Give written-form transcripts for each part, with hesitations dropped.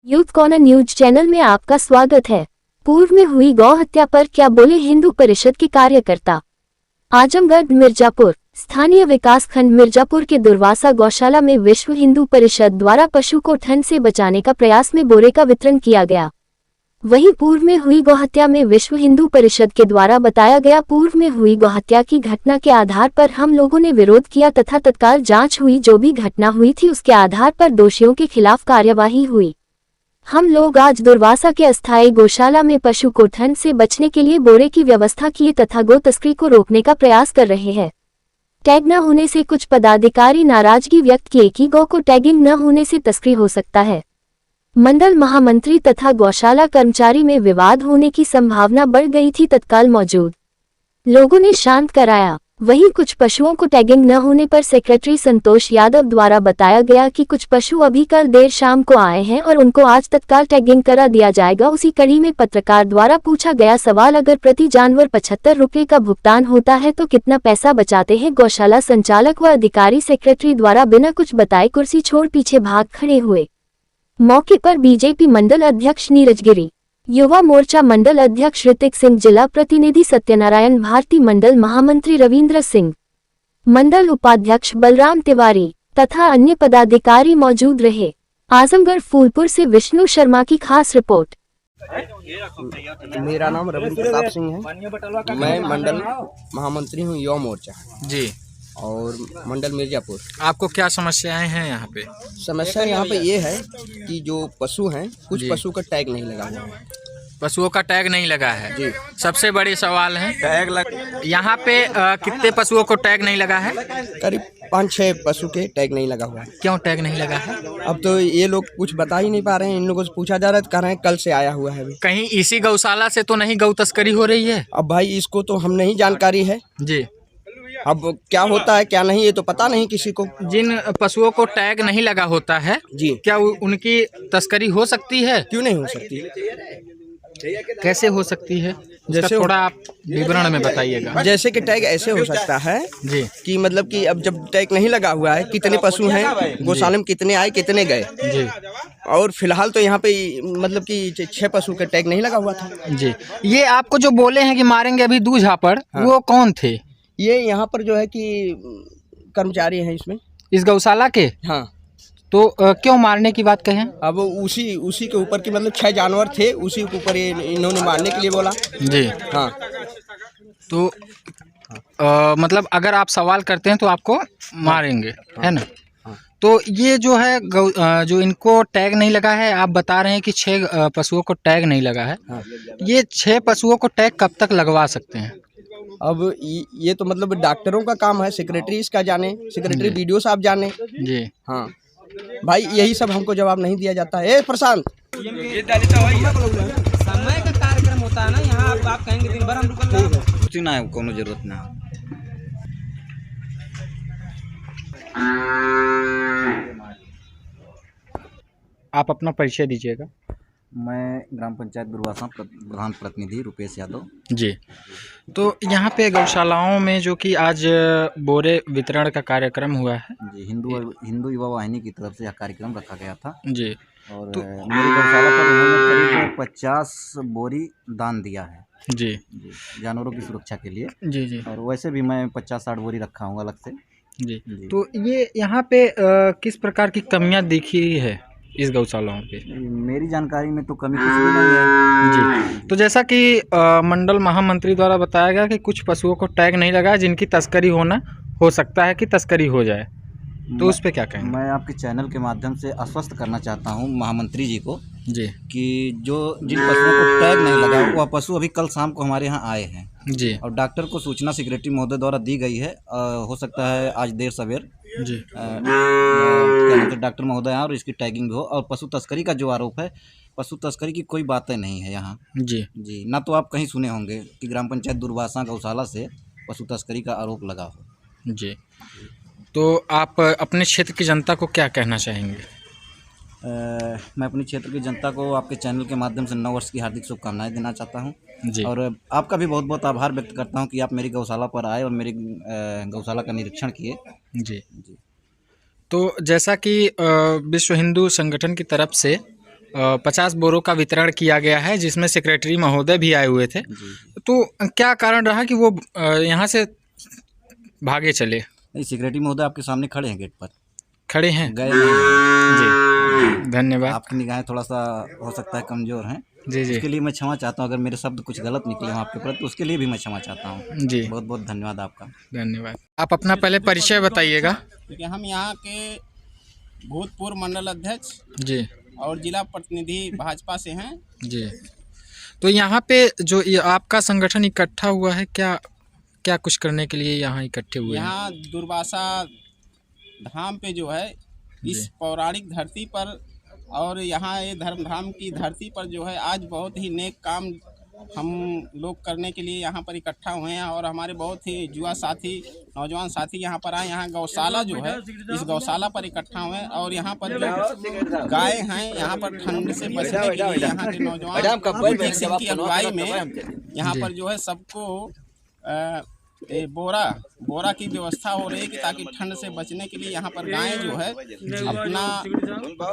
Youth corner news channel में आपका स्वागत है। पूर्व में हुई गौ हत्या पर क्या बोले हिंदू परिषद के कार्यकर्ता। आजमगढ़ मिर्जापुर स्थानीय विकास खंड मिर्जापुर के दुर्वासा गौशाला में विश्व हिंदू परिषद द्वारा पशु को ठंड से बचाने का प्रयास में बोरे का वितरण किया गया। वहीं पूर्व में हुई गौहत्या में विश्व हिंदू परिषद के द्वारा बताया गया। पूर्व में हुई गौहत्या की घटना के आधार पर हम लोगों ने विरोध किया तथा तत्काल जांच हुई। जो भी घटना हुई थी उसके आधार पर दोषियों के खिलाफ कार्यवाही हुई। हम लोग आज दुर्वासा के अस्थायी गौशाला में पशु को ठंड से बचने के लिए बोरे की व्यवस्था किए तथा गौ तस्करी को रोकने का प्रयास कर रहे हैं। टैग न होने से कुछ पदाधिकारी नाराजगी व्यक्त किए कि गौ को टैगिंग न होने से तस्करी हो सकता है। मंडल महामंत्री तथा गौशाला कर्मचारी में विवाद होने की संभावना बढ़ गई थी। तत्काल मौजूद लोगों ने शांत कराया। वहीं कुछ पशुओं को टैगिंग न होने पर सेक्रेटरी संतोष यादव द्वारा बताया गया कि कुछ पशु अभी कल देर शाम को आए हैं और उनको आज तत्काल टैगिंग करा दिया जाएगा। उसी कड़ी में पत्रकार द्वारा पूछा गया सवाल, अगर प्रति जानवर 75 रुपये का भुगतान होता है तो कितना पैसा बचाते हैं गौशाला संचालक व अधिकारी। सेक्रेटरी द्वारा बिना कुछ बताए कुर्सी छोड़ पीछे भाग खड़े हुए। मौके पर बीजेपी मंडल अध्यक्ष नीरज गिरी, युवा मोर्चा मंडल अध्यक्ष ऋतिक सिंह, जिला प्रतिनिधि सत्यनारायण भारती, मंडल महामंत्री रविंद्र सिंह, मंडल उपाध्यक्ष बलराम तिवारी तथा अन्य पदाधिकारी मौजूद रहे। आजमगढ़ फूलपुर से विष्णु शर्मा की खास रिपोर्ट। मेरा नाम रविंद्र प्रताप सिंह है। मैं मंडल महामंत्री हूँ युवा मोर्चा जी, और मंडल मिर्जापुर। आपको क्या समस्याएं हैं यहाँ पे? समस्या यहाँ पे ये है कि जो पशु हैं, कुछ जी। पशु का टैग नहीं लगा हुआ है। पशुओं का टैग नहीं लगा है जी। सबसे बड़े सवाल है टैग यहाँ पे कितने पशुओं को टैग नहीं लगा है? करीब 5-6 पशु के टैग नहीं लगा हुआ है। क्यों टैग नहीं लगा है? अब तो ये लोग कुछ बता ही नहीं पा रहे हैं। इन लोगों से पूछा जा रहा है तो कह रहे हैं कल से आया हुआ है अभी। कहीं इसी गौशाला से तो नहीं गौ तस्करी हो रही है? अब भाई इसको तो हम नहीं जानकारी है। जी। अब क्या होता है क्या नहीं ये तो पता नहीं किसी को। जिन पशुओं को टैग नहीं लगा होता है जी, क्या उनकी तस्करी हो सकती है? क्यों नहीं हो सकती? कैसे हो सकती है? जैसे जैसे थोड़ा आप विवरण में बताइएगा। जैसे कि टैग ऐसे हो सकता है जी कि मतलब कि अब जब टैग नहीं लगा हुआ है, कितने पशु हैं गौशाला में, कितने आए कितने गए जी और फिलहाल तो यहाँ पे मतलब कि 6 पशु का टैग नहीं लगा हुआ था। जी। ये आपको जो बोले हैं कि मारेंगे अभी दूझा पर, वो कौन थे? ये यहाँ पर जो है कि कर्मचारी हैं इसमें, इस गौशाला के। हाँ। तो क्यों मारने की बात कहें? अब उसी के ऊपर की मतलब 6 जानवर थे, उसी के ऊपर इन्होंने मारने के लिए बोला। जी हाँ। तो मतलब अगर आप सवाल करते हैं तो आपको मारेंगे, है ना? तो ये जो है जो इनको टैग नहीं लगा है, आप बता रहे हैं कि 6 पशुओं को टैग नहीं लगा है। हाँ। ये 6 पशुओं को टैग कब तक लगवा सकते हैं? अब ये तो मतलब डॉक्टरों का काम है, सेक्रेटरी इसका जाने, सेक्रेटरी बीडीओ साहब जाने। जी हाँ भाई, यही सब हमको जवाब नहीं दिया जाता है। प्रशांत, समय का कार्यक्रम होता है ना यहाँ। आप कहेंगे दिन भर हम रुकल ना है, कोनो जरूरत ना। आप अपना परिचय दीजिएगा। मैं ग्राम पंचायत दुर्वासा प्रधान प्रतिनिधि रुपेश यादव। जी। तो यहाँ पे गौशालाओं में जो कि आज बोरे वितरण का कार्यक्रम हुआ है। जी, हिंदू युवा वाहिनी की तरफ से यह कार्यक्रम रखा गया था जी। और तो मेरी गौशाला पर उन्होंने करीब 50 बोरी दान दिया है। जी जी, जानवरों की सुरक्षा के लिए। जी जी और वैसे भी मैं 50-60 बोरी रखा हूँ अलग से। जी। जी। तो ये यहाँ पे किस प्रकार की कमियाँ दिखी है इस गौशालाओं पे? मेरी जानकारी में तो कमी कुछ भी नहीं है। जी। तो जैसा कि मंडल महामंत्री द्वारा बताया गया कि कुछ पशुओं को टैग नहीं लगा है, जिनकी तस्करी हो सकता है कि तस्करी हो जाए, तो उस पे क्या कहेंगे? मैं आपके चैनल के माध्यम से आश्वस्त करना चाहता हूँ महामंत्री जी को जी कि जिन पशुओं को टैग नहीं लगा वह पशु अभी कल शाम को हमारे यहाँ आए हैं जी और डॉक्टर को सूचना सेक्रेटरी महोदय द्वारा दी गई है। हो सकता है आज देर सवेर जी क्या नाम है डॉक्टर महोदय आए और इसकी टैगिंग भी हो। और पशु तस्करी का जो आरोप है, पशु तस्करी की कोई बातें नहीं है यहाँ। जी जी, ना तो आप कहीं सुने होंगे कि ग्राम पंचायत दुर्वासा गौशाला से पशु तस्करी का आरोप लगा हो। जी। तो आप अपने क्षेत्र की जनता को क्या कहना चाहेंगे? मैं अपनी क्षेत्र की जनता को आपके चैनल के माध्यम से नव वर्ष की हार्दिक शुभकामनाएं देना चाहता हूं। जी। और आपका भी बहुत बहुत आभार व्यक्त करता हूं कि आप मेरी गौशाला पर आए और मेरी गौशाला का निरीक्षण किए। जी। तो जैसा कि विश्व हिंदू संगठन की तरफ से 50 बोरों का वितरण किया गया है, जिसमें सेक्रेटरी महोदय भी आए हुए थे। तो क्या कारण रहा कि वो यहाँ से भागे चले? नहीं, सेक्रेटरी महोदय आपके सामने खड़े हैं, गेट पर खड़े हैं। गए नहीं हैं। जी, धन्यवाद। आपकी निगाहें थोड़ा सा हो सकता है कमज़ोर हैं, जी जी उसके लिए मैं क्षमा चाहता हूँ। अगर मेरे शब्द कुछ गलत निकले हों आपके प्रति, तो उसके लिए भी मैं क्षमा चाहता हूँ। जी, बहुत बहुत धन्यवाद आपका। धन्यवाद। आप अपना पहले परिचय बताइएगा। क्योंकि हम यहाँ के भूतपूर्व मंडल अध्यक्ष जी और जिला प्रतिनिधि भाजपा से हैं। जी। तो यहाँ पे जो ये आपका संगठन इकट्ठा हुआ है, क्या क्या कुछ करने के लिए यहाँ इकट्ठे हुए हैं? यहाँ दुर्वासा धाम पे जो है, इस पौराणिक धरती पर और यहाँ ये धर्मधाम की धरती पर जो है, आज बहुत ही नेक काम हम लोग करने के लिए यहाँ पर इकट्ठा हुए हैं। और हमारे बहुत ही युवा साथी, नौजवान साथी यहाँ पर आए। यहाँ गौशाला जो है, इस गौशाला पर इकट्ठा हुए हैं। और यहाँ पर जो गाय हैं, यहाँ पर ठंड से बचने के लिए यहाँ के नौजवान सिंह की अगुवाई में यहाँ पर जो है सबको बोरा की व्यवस्था हो रही है कि ताकि ठंड से बचने के लिए यहाँ पर गायें जो है अपना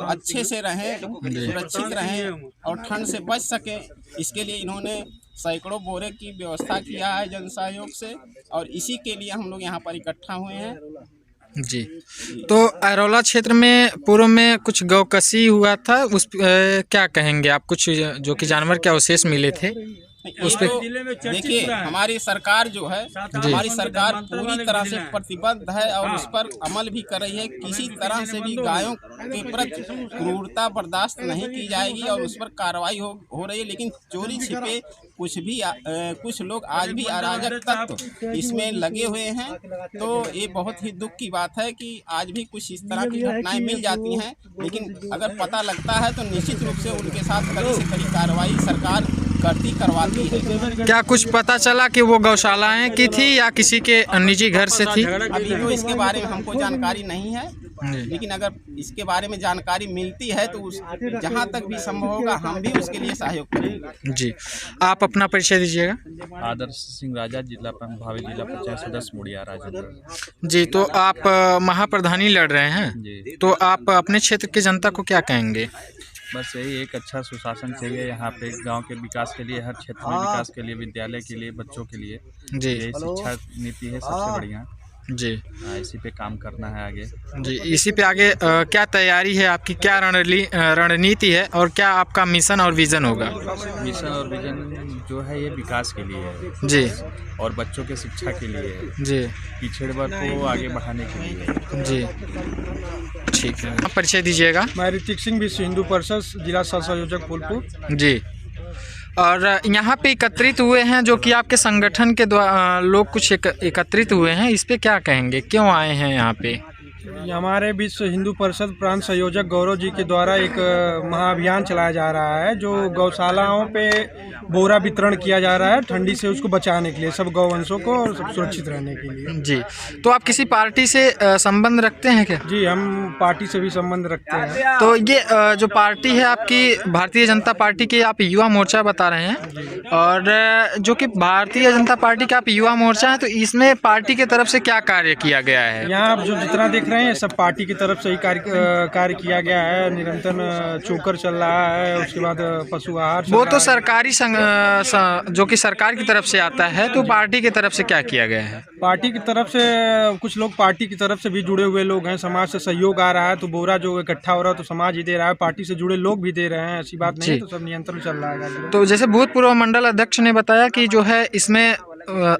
अच्छे से रहें, सुरक्षित रहें और ठंड से बच सकें। इसके लिए इन्होंने सैकड़ों बोरे की व्यवस्था किया है जन सहयोग से, और इसी के लिए हम लोग यहाँ पर इकट्ठा हुए हैं। जी। तो अरौला क्षेत्र में पूर्व में कुछ गौकसी हुआ था, उस क्या कहेंगे आप? कुछ जो कि जानवर के अवशेष मिले थे उस पे? देखिए, हमारी सरकार जो है, हमारी सरकार पूरी तरह से प्रतिबद्ध है और उस पर अमल भी कर रही है। किसी तरह से भी गायों के प्रति क्रूरता बर्दाश्त नहीं की जाएगी और उस पर कार्रवाई हो रही है। लेकिन चोरी छिपे कुछ लोग आज भी अराजक तत्व इसमें लगे हुए हैं। तो ये बहुत ही दुख की बात है कि आज भी कुछ इस तरह की घटनाएं मिल जाती हैं। लेकिन अगर पता लगता है तो निश्चित रूप से उनके साथ कड़ी से कड़ी कार्रवाई सरकार करवाती है। क्या कुछ पता चला कि वो गौशालाएं की थी या किसी के निजी घर से थी? अभी तो इसके बारे में हमको जानकारी नहीं है, लेकिन अगर इसके बारे में जानकारी मिलती है तो जहां तक भी संभव होगा हम भी उसके लिए सहयोग करेंगे। जी, आप अपना परिचय दीजिएगा। आदर्श सिंह राजा, जिला भावी जिला पंचायत सदस्य मुड़िया राजेंद्र। जी, तो आप महाप्रधानी लड़ रहे हैं, जी। तो आप अपने क्षेत्र की जनता को क्या कहेंगे? बस यही, एक अच्छा सुशासन चाहिए यहाँ पे गांव के विकास के लिए, हर क्षेत्र में विकास के लिए, विद्यालय के लिए, बच्चों के लिए। जी, यही शिक्षा नीति है सबसे बढ़िया। जी, इसी पे काम करना है आगे। जी, इसी पे आगे क्या तैयारी है आपकी? क्या रणनीति है और क्या आपका मिशन और विज़न होगा? मिशन और विजन जो है ये विकास के लिए है जी, और बच्चों के शिक्षा के लिए है, जी, पिछड़े वर्ग को आगे बढ़ाने के लिए। जी, ठीक है। आप परिचय दीजिएगा। मैं ऋतिक सिंह, विश्व हिंदू परिषद, जिला सह संयोजक फूलपुर। जी, और यहाँ पे एकत्रित हुए हैं जो कि आपके संगठन के द्वारा लोग कुछ एकत्रित हुए हैं, इस पे क्या कहेंगे? क्यों आए हैं यहाँ पे? हमारे विश्व हिंदू परिषद प्रांत संयोजक गौरव जी के द्वारा एक महाअभियान चलाया जा रहा है, जो गौशालाओं पे बोरा वितरण किया जा रहा है ठंडी से उसको बचाने के लिए, सब गौवंशों को और सब सुरक्षित रहने के लिए। जी, तो आप किसी पार्टी से संबंध रखते हैं क्या? जी, हम पार्टी से भी संबंध रखते हैं। तो ये जो पार्टी है आपकी भारतीय जनता पार्टी की, आप युवा मोर्चा बता रहे हैं, और जो कि भारतीय जनता पार्टी का आप युवा मोर्चा है, तो इसमें पार्टी की तरफ से क्या कार्य किया गया है? यहाँ आप जो जितना देख रहे हैं सब पार्टी की तरफ से ही कार्य किया गया है। निरंतर चोकर चल रहा है, उसके बाद पशु आहार, वो तो सरकारी जो कि सरकार की तरफ से आता है, तो पार्टी की तरफ से क्या किया गया है? पार्टी की तरफ से कुछ लोग पार्टी की तरफ से भी जुड़े हुए लोग हैं, समाज से सहयोग आ रहा है, तो बोरा जो इकट्ठा हो रहा है तो समाज ही दे रहा है, पार्टी से जुड़े लोग भी दे रहे हैं, ऐसी बात नहीं है, तो सब नियंत्रण चल रहा है। तो जैसे भूतपूर्व मंडल अध्यक्ष ने बताया कि जो है इसमें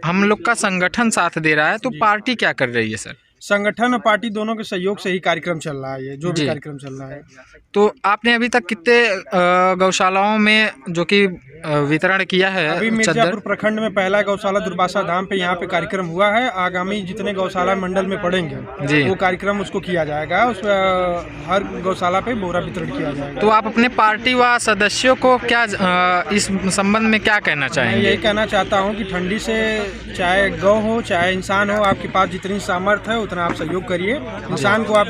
हम लोग का संगठन साथ दे रहा है, तो पार्टी क्या कर रही है सर? संगठन और पार्टी दोनों के सहयोग से ही कार्यक्रम चल रहा है, ये जो भी कार्यक्रम चल रहा है। तो आपने अभी तक कितने गौशालाओं में जो कि वितरण किया है? अभी मिर्जापुर प्रखंड में पहला गौशाला दुर्वासा धाम पे यहाँ पे कार्यक्रम हुआ है। आगामी जितने गौशाला मंडल में पड़ेंगे वो कार्यक्रम उसको किया जाएगा, उस हर गौशाला पे बोरा वितरण किया जाएगा। तो आप अपने पार्टी व सदस्यों को क्या इस संबंध में क्या कहना चाहेंगे? मैं यही कहना चाहता हूँ कि ठंडी से चाहे गौ हो चाहे इंसान हो, आपके पास जितनी सामर्थ्य है उतना आप सहयोग करिए। इंसान को आप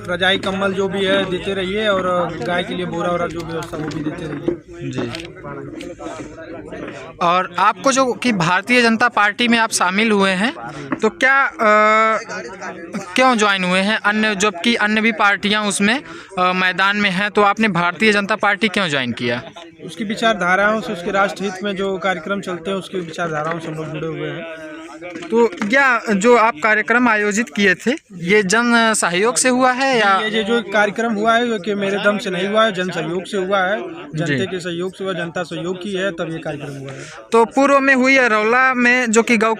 रजाई कंबल जो भी है देते रहिए, और गाय के लिए बोरा वोरा जो व्यवस्था वो भी देते रहिए। जी। और आपको जो कि भारतीय जनता पार्टी में आप शामिल हुए हैं, तो क्या क्यों ज्वाइन हुए हैं? अन्य जबकि अन्य भी पार्टियां उसमें मैदान में हैं, तो आपने भारतीय जनता पार्टी क्यों ज्वाइन किया? उसकी विचारधाराओं से, उसके राष्ट्र हित में जो कार्यक्रम चलते हैं उसकी विचारधाराओं से हम लोग जुड़े हुए हैं। तो क्या जो आप कार्यक्रम आयोजित किए थे, ये जन सहयोग से हुआ है या? ये जो कार्यक्रम हुआ है कि मेरे दम से नहीं हुआ है, जन सहयोग से हुआ है, जनता के सहयोग से हुआ, जनता सहयोग की है, तब ये कार्यक्रम हुआ है। तो पूर्व में हुई रौला में जो कि गौ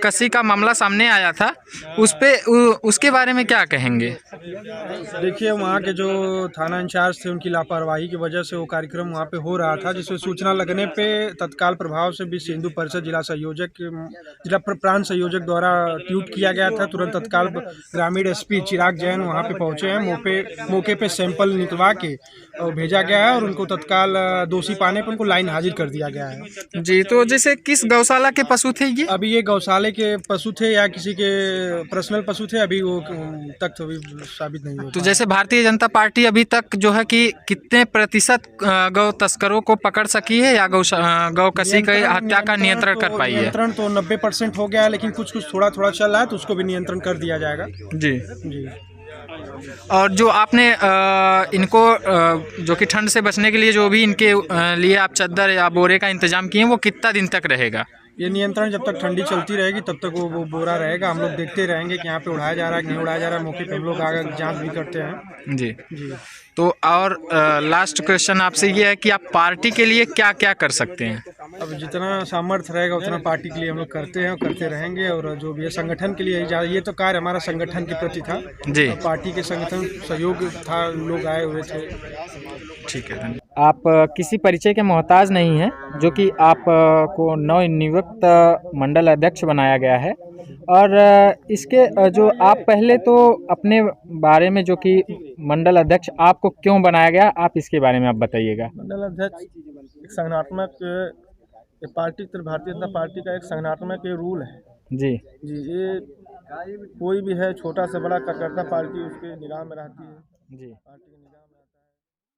कसी का मामला सामने आया था, उसके बारे में क्या कहेंगे? देखिए, वहाँ के जो थाना इंचार्ज थे उनकी लापरवाही की वजह से वो कार्यक्रम वहाँ पे हो रहा था, जिसमें सूचना लगने पे तत्काल प्रभाव से विश्व हिंदू परिषद जिला प्रांत संयोजक द्वारा ट्वीट किया गया था। तुरंत तत्काल ग्रामीण एसपी चिराग जैन वहाँ पे पहुँचे हैं, मौके पे सैंपल निकलवा के और भेजा गया है, और उनको तत्काल दोषी पाने पर उनको लाइन हाजिर कर दिया गया है। जी। तो जैसे किस गौशाला के पशु थे ये? अभी ये गौशाले के पशु थे या किसी के पर्सनल पशु थे, अभी वो तक अभी साबित नहीं हुआ। तो जैसे भारतीय जनता पार्टी अभी तक जो है कि कितने प्रतिशत गौ तस्करों को पकड़ सकी है या गौ कसी की हत्या का नियंत्रण कर पाई है? नियंत्रण तो 90% हो गया है, लेकिन कुछ थोड़ा थोड़ा चल रहा है, तो उसको भी नियंत्रण कर दिया जाएगा। जी। जी। और जो आपने इनको जो कि ठंड से बचने के लिए जो भी इनके लिए आप चादर या बोरे का इंतजाम किए, वो कितना दिन तक रहेगा? ये नियंत्रण जब तक ठंडी चलती रहेगी तब तक वो बोरा रहेगा। हम लोग देखते रहेंगे कि यहाँ पे उड़ाया जा रहा है कि नहीं उड़ाया जा रहा है। मौके पे हम लोग आगे जांच भी करते हैं। जी। जी। तो और लास्ट क्वेश्चन आपसे ये है कि आप पार्टी के लिए क्या क्या कर सकते हैं? अब जितना सामर्थ्य रहेगा उतना पार्टी के लिए हम लोग करते हैं और करते रहेंगे, और जो भी है संगठन के लिए ये तो कार्य हमारा संगठन के प्रति था। जी। पार्टी के संगठन सहयोग था, लोग आए हुए थे। ठीक है, धन्यवाद। आप किसी परिचय के मोहताज नहीं हैं, जो कि आप को नवनियुक्त मंडल अध्यक्ष बनाया गया है। और इसके जो आप पहले तो अपने बारे में, जो कि मंडल अध्यक्ष आपको क्यों बनाया गया, आप इसके बारे में आप बताइएगा। मंडल अध्यक्ष एक संगठनात्मक पार्टी, भारतीय जनता पार्टी का एक संगठनात्मक रूल है। जी। जी। ये कोई भी है, छोटा से बड़ा कार्यकर्ता, पार्टी उसके निगाह में रहती है। जी।